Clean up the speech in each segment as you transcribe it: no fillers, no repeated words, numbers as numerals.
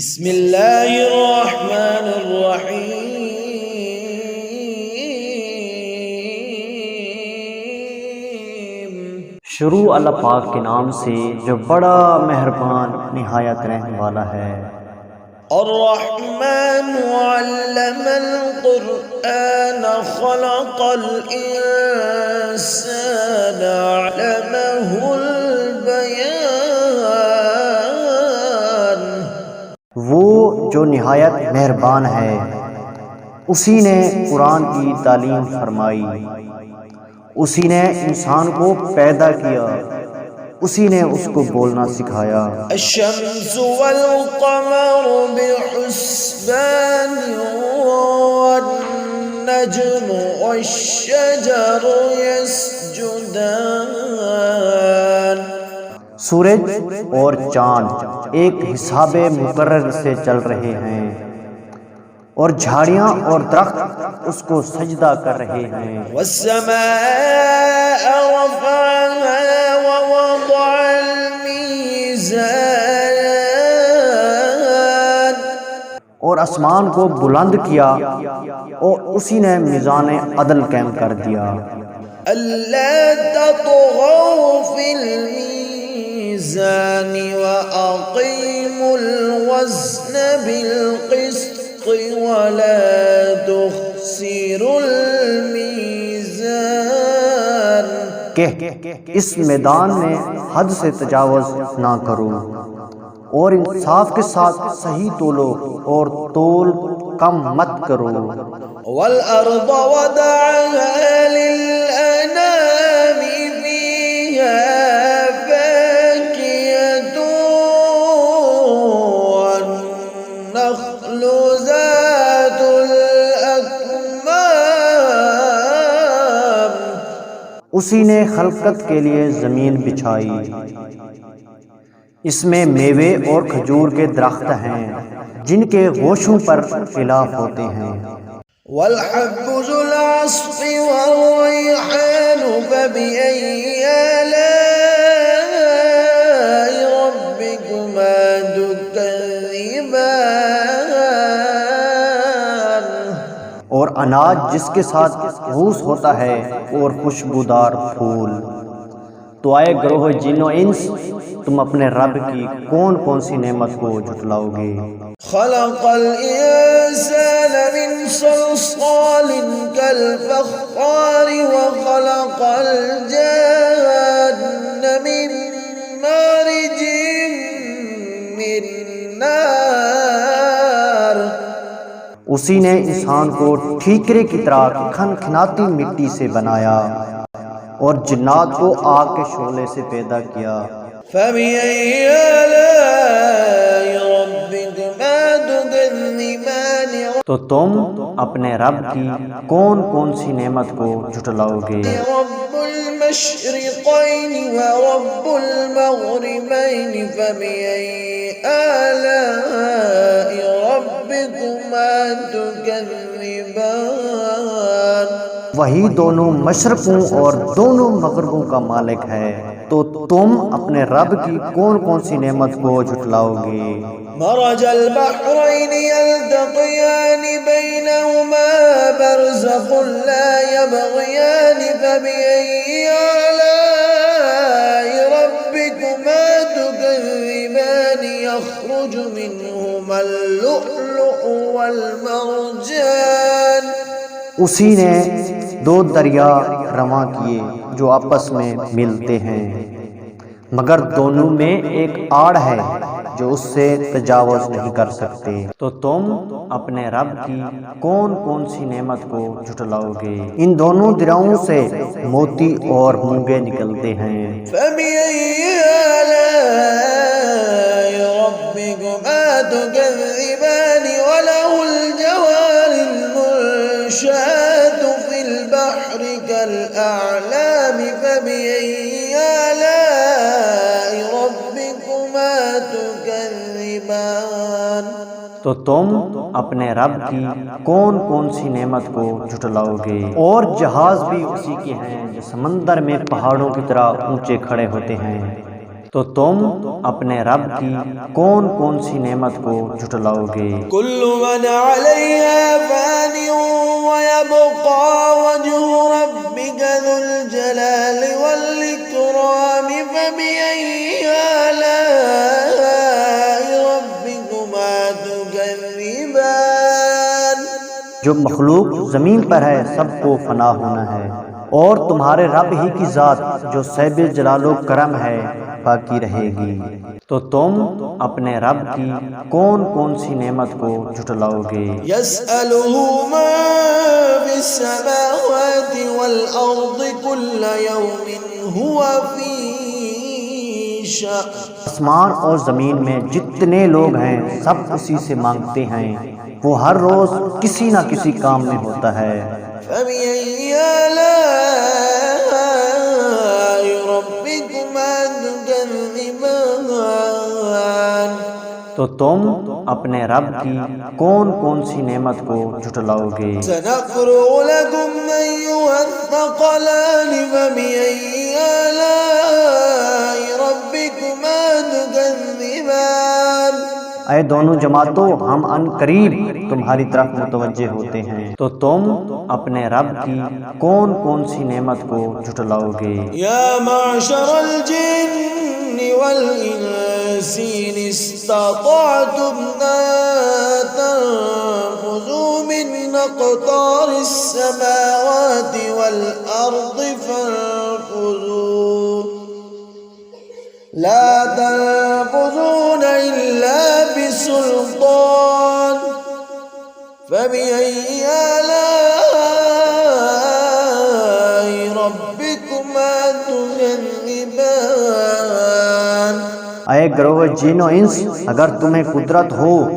بسم اللہ الرحمن الرحیم۔ شروع اللہ پاک کے نام سے جو بڑا مہربان نہایت رحم والا ہے۔ الرحمن علم القرآن خلق الانسان علمہ البیان۔ وہ جو نہایت مہربان ہے، اسی نے قرآن کی تعلیم فرمائی، اسی نے انسان کو پیدا کیا، اسی نے اس کو بولنا سکھایا۔ الشمس والقمر بحسبان والنجم والشجر يسجدان۔ سورج اور چاند ایک حساب مقرر سے چل رہے ہیں، اور جھاڑیاں اور درخت اس کو سجدہ کر رہے ہیں۔ والسماء رفعها ووضع الميزان۔ اور آسمان کو بلند کیا اور اسی نے میزان عدل قائم کر دیا۔ ألا تطغوا في الميزان وأقيموا الوزن بالقسط ولا تخسروا الميزان۔ کہ اس میدان میں حد سے تجاوز نہ کرو، اور انصاف کے ساتھ صحیح تولو اور تول کم مت کرو۔ والأرض وضعها للأنام فيها فاكهة والنخل ذات الأكمام۔ اسی نے خلقت کے لیے زمین بچھائی، اس میں میوے اور کھجور کے درخت ہیں جن کے گوشوں پر خلاف ہوتے ہیں۔ والحب ذو العصف والريحان فبأي آلاء ربكما تكذبان۔ اور اناج جس کے ساتھ گھوس ہوتا ہے اور خوشبودار پھول۔ تو آئے گروہ جن و انس، تم اپنے رب کی کون کون سی نعمت کو جھٹلاؤ گے؟ خلق الانسان من صلصال كالفخار وخلق الجان من مارج من نار۔ اسی نے انسان کو ٹھیکرے کی طرح کھنکھناتی مٹی سے بنایا، اور جنات کو آگ کے شعلے سے پیدا کیا۔ فبأي آلاء ربكما تكذبان۔ تو تم اپنے رب کی کون کون سی نعمت کو جھٹلاؤ گے؟ رب المشرقين ورب المغربين فبأي آلاء ربكما تكذبان۔ وہی دونوں مشرقوں اور دونوں مغربوں کا مالک ہے، تو تم اپنے رب کی کون کون سی نعمت کو جھٹلاؤ گے؟ مرج البحرين يلتقيان بينهما برزخ لا يبغيان فبأي آلاء ربكما تكذبان يخرج منهما اللؤلؤ والمرجان۔ اسی نے دو دریا رواں کیے جو آپس میں ملتے ہیں، مگر دونوں میں ایک آڑ ہے جو اس سے تجاوز نہیں کر سکتے۔ تو تم اپنے رب کی کون کون سی نعمت کو جھٹلاؤ گے؟ ان دونوں دریاؤں سے موتی اور مونگے نکلتے ہیں۔ فبأي آلاء ربكما تكذبان وله الجوار المنشآت في البحر كالأعلام فبأي آلاء ربكما تكذبان۔ تو تم اپنے رب کی کون کون سی نعمت کو جھٹلاؤ گے؟ اور جہاز بھی اسی کے ہیں جو سمندر میں پہاڑوں کی طرح اونچے کھڑے ہوتے ہیں، تو تم اپنے رب کی کون کون سی نعمت کو جھٹلاؤ گے؟ كل من عليها فان ويبقى وجه ربك ذو الجلال والإكرام فبأي آلاء ربكما تكذبان۔ جو مخلوق زمین پر ہے سب کو فنا ہونا ہے، اور تمہارے رب ہی کی ذات جو صاحب جلال و کرم ہے باقی رہے گی۔ تو تم اپنے رب کی کون کون سی نعمت کو جھٹلاؤ گے؟ يسأله ما في السماوات والأرض كل يوم هو في شأن۔ آسمان اور زمین میں جتنے لوگ ہیں سب اسی سے مانگتے ہیں، وہ ہر روز کسی نہ کسی کام میں ہوتا ہے۔ فبأي آلاء ربكما تكذبان۔ تو تم اپنے رب کی کون کون سی نعمت کو جھٹلاؤ گے؟ سنقرأ لكم أيها الثقلان فبأي آلاء ربكما تكذبان۔ اے دونوں جماعتوں، ہم ان قریب تمہاری طرف متوجہ ہوتے ہیں، تو تم اپنے رب کی کون کون سی نعمت کو جھٹلاؤ گے؟ یا معشر الجن والانس ان استطعتم ان تنفذوا من اقطار السماوات والارض فانفذوا لا تنفذون الا بسلطان فبأي آلاء ربكما تكذبان۔ اے گروہ جن و انس، اگر تمہیں قدرت ہو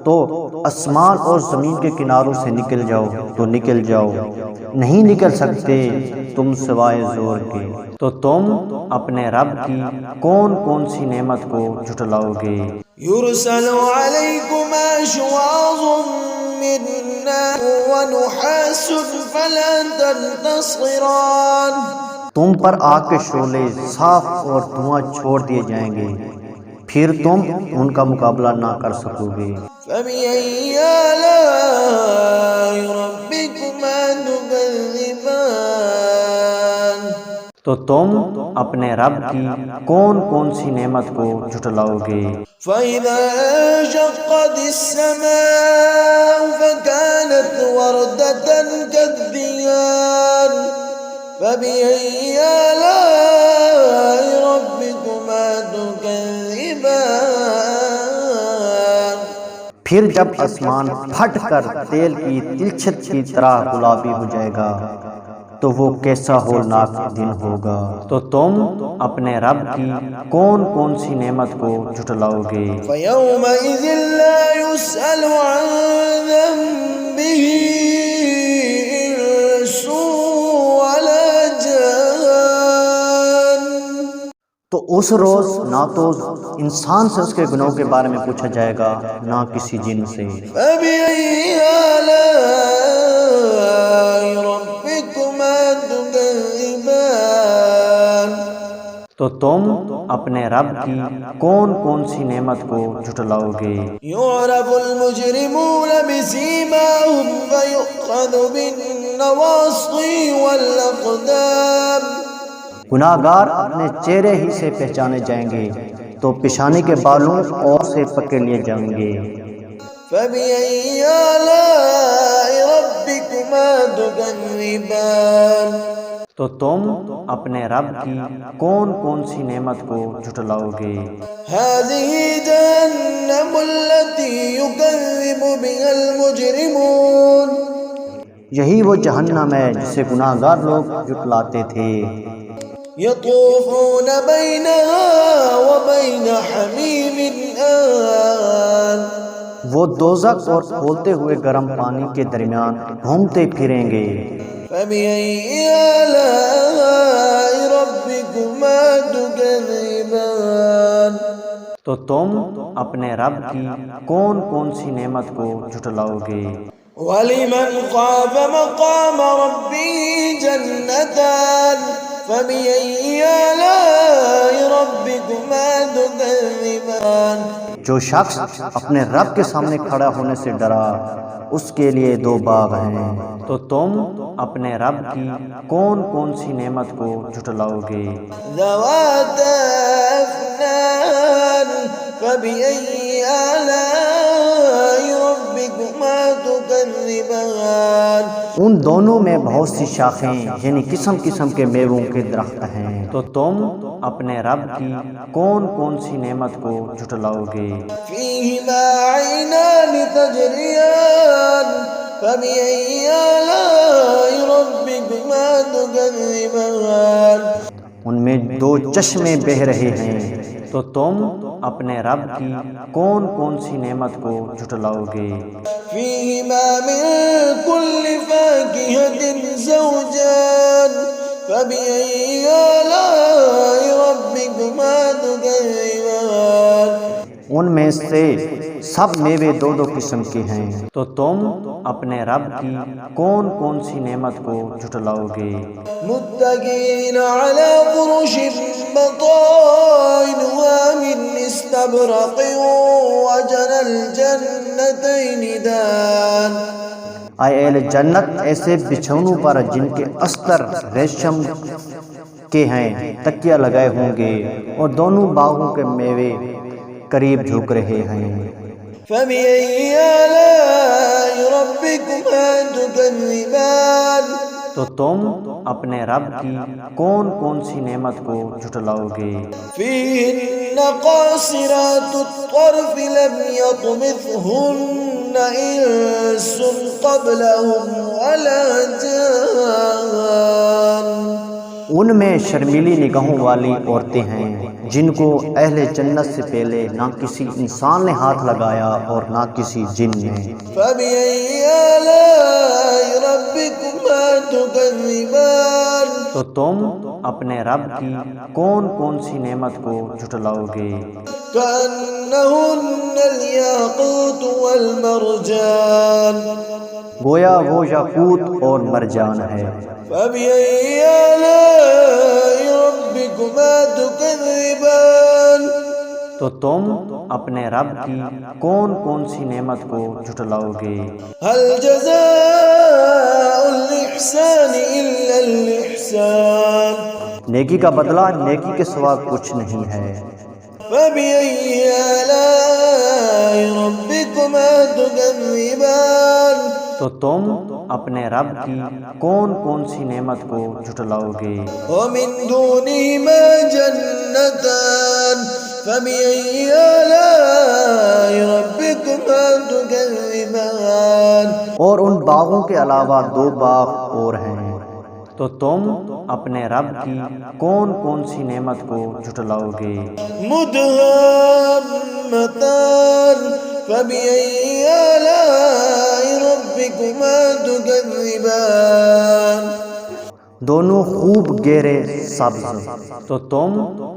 تو آسمان اور زمین کے کناروں سے نکل جاؤ تو نکل جاؤ، نہیں نکل سکتے تم سوائے زور کے۔ تو تم اپنے رب کی کون کون سی نعمت کو جھٹلاؤ گے؟ يرسل عليكما شواظ من نار ونحاس فلا تنتصران۔ تم پر آگ کے شعلے صاف اور دھواں چھوڑ دیے جائیں گے، پھر تم ان کا مقابلہ نہ کر سکو گے۔ فبأي آلاء ربكما تكذبان۔ تو تم اپنے رب کی کون کون سی نعمت کو جھٹلاؤ گے؟ فإذا انشقت السماء فكانت وردة كالدهان فبأي آلاء ربكما تكذبان۔ پھر جب آسمان پھٹ کر تیل کی تلچھٹ کی طرح گلابی ہو جائے گا تو وہ کیسا ہولناک دن ہوگا۔ تو تم اپنے رب کی کون کون سی نعمت کو جھٹلاؤ گے؟ فيومئذ لا يسأل عن ذنبه إنس ولا جان۔ تو اس روز نہ تو انسان سے اس کے گناہوں کے بارے میں پوچھا جائے گا نہ کسی جن سے۔ فبأي آلاء ربكما تكذبان۔ تو تم اپنے رب کی کون کون سی نعمت کو جھٹلاؤ گے؟ يعرف المجرمون بسيماهم فيؤخذ بالنواصي والأقدام۔ گناہ گار اپنے چہرے ہی سے پہچانے جائیں گے تو پیشانی کے بالوں اور سے پکڑ لیے جائیں گے۔ فبأي آلاء ربكما تكذبان۔ تو تم اپنے رب کی کون کون سی نعمت کو جھٹلاؤ گے؟ هذه جهنم التي يكذب بها المجرمون۔ یہی وہ جہنم ہے جسے گناہ گار لوگ جھٹلاتے تھے۔ يطوفون بينها وبين حميم آن۔ وہ دوزخ اور کھولتے ہوئے گرم پانی کے درمیان گھومتے پھریں گے۔ فبأي آلاء ربكما تكذبان۔ تو تم اپنے رب کی کون کون سی نعمت کو جھٹلاؤ گے؟ ولمن خاف مقام ربه جنتان فبأي آلاء ربكما تكذبان جو شخص اپنے رب کے سامنے کھڑا ہونے سے ڈرا اس کے لیے دو باغ ہیں، تو تم اپنے رب کی کون کون سی نعمت کو جھٹلاؤ گے؟ ذواتا أفنان فبأي آلاء ربكما تكذبان ان دونوں میں بہت سی شاخیں یعنی قسم قسم کے میووں کے درخت ہیں، تو تم اپنے رب کی کون کون سی نعمت کو جھٹلاؤ گے؟ فيهما عينان تجريان فبأي آلاء ربكما تكذبان ان میں دو چشمے بہہ رہے ہیں، تو تم اپنے رب کی کون کون سی نعمت کو جھٹلاؤ گے؟ فيهما من كل فاكهة زوجان فبأي آلاء ربكما تكذبان ان میں سے سب میوے دو دو قسم کے ہیں، تو تم اپنے رب کی کون کون سی نعمت کو جھٹلاؤ گے؟ متكئين على فرش بطائنها من استبرق وجنى الجنتين دان اے اہل جنت ایسے بچھونوں پر جن کے استر ریشم کے ہیں تکیہ لگائے ہوں گے، اور دونوں باغوں کے میوے قریب جھک رہے ہیں۔ فبأي آلاء ربكما تكذبان تو تم اپنے رب کی کون کون سی نعمت کو جھٹلاؤ گے؟ فيهن قاصرات الطرف لم يطمثهن إنس قبلهم ولا جان ان میں شرمیلی نگاہوں والی عورتیں ہیں جن کو اہل جنت سے پہلے نہ کسی انسان نے ہاتھ لگایا اور نہ کسی جن نے۔ فبأي آلاء ربكما تكذبان تو تم اپنے رب کی کون کون سی نعمت کو جھٹلاؤ گے؟ كأنهن الياقوت والمرجان گویا وہ یاقوت اور مرجان ہے۔ فبأي آلاء ربكما تكذبان تو تم اپنے رب کی کون کون سی نعمت کو جھٹلاؤ گے؟ هل جزاء الإحسان إلا الإحسان نیکی کا بدلہ نیکی کے سوا کچھ نہیں ہے۔ فبأي آلاء ربكما تكذبان تو تم اپنے رب کی کون کون سی نعمت کو جھٹلاؤ گے؟ ومن دونهما جنتان فبأي آلاء ربكما تكذبان اور ان باغوں کے علاوہ دو باغ اور ہیں، تو تم اپنے رب کی کون کون سی نعمت کو جھٹلاؤ گے؟ مدهامتان فبأي آلاء ربكما تكذبان دونوں خوب گہرے سبز، تو تم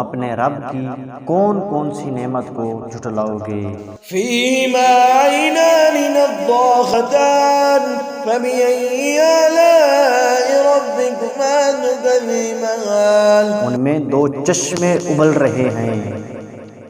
اپنے رب کی کون کون سی نعمت کو جھٹلاؤ گے؟ فيهما عينان نضاختان فبأي آلاء ربكما تكذبان ان میں دو چشمے ابل رہے ہیں،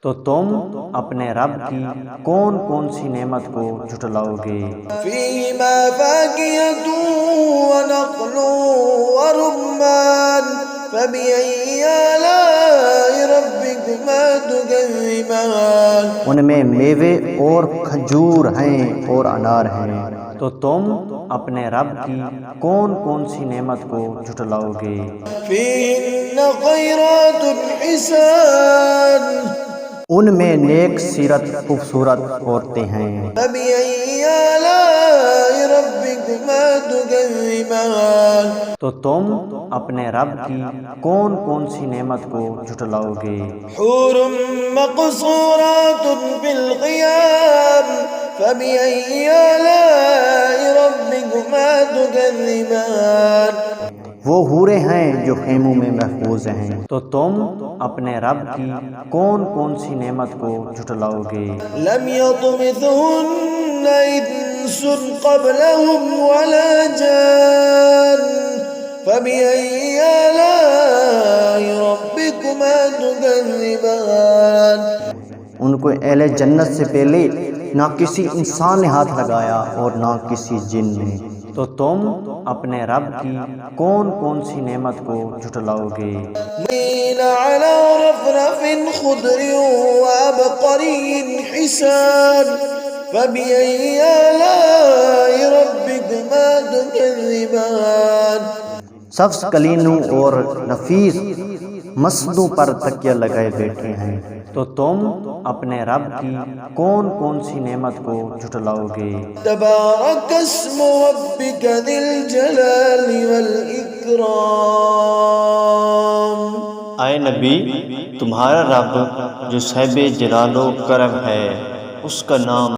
تو تم اپنے رب کی کون کون سی نعمت کو جھٹلاؤ گے؟ فيهما فاكهة ونخل ورمان فبأي آلاء ربكما تكذبان ان میں میوے اور کھجور ہیں اور انار ہیں، تو تم اپنے رب کی کون کون سی نعمت کو جھٹلاؤ گے؟ فيهن خيرات حسان ان میں نیک سیرت خوبصورت عورتیں ہیں۔ فبأي آلاء ربكما تكذبان تو تم اپنے رب کی کون کون سی نعمت کو جھٹلاؤ گے؟ حور مقصورات في الخيام فبأي آلاء ربكما تكذبان وہ حوریں ہیں جو خیموں میں محفوظ ہیں، تو تم اپنے رب کی کون کون سی نعمت کو جھٹلاؤ گے؟ لم يطمثهن إنس قبلهم ولا جان فبأي آلاء ربكما تكذبان ان کو اہل جنت سے پہلے نہ کسی انسان نے ہاتھ لگایا اور نہ کسی جن نے، تو تم اپنے رب کی کون کون سی نعمت کو جھٹلاؤ گے؟ مین على رفرف خضر وعبقري حسان فبأي آلاء ربكما تكذبان سبز کلینوں اور نفیس مسدوں پر تکیہ لگائے بیٹھے ہیں، تو تم اپنے رب کی کون کون سی نعمت کو جھٹلاؤ گے؟ تبارک اسم ربک ذی الجلال والإکرام۔ اے نبی، تمہارا رب جو صاحب جلال و کرم ہے، اس کا نام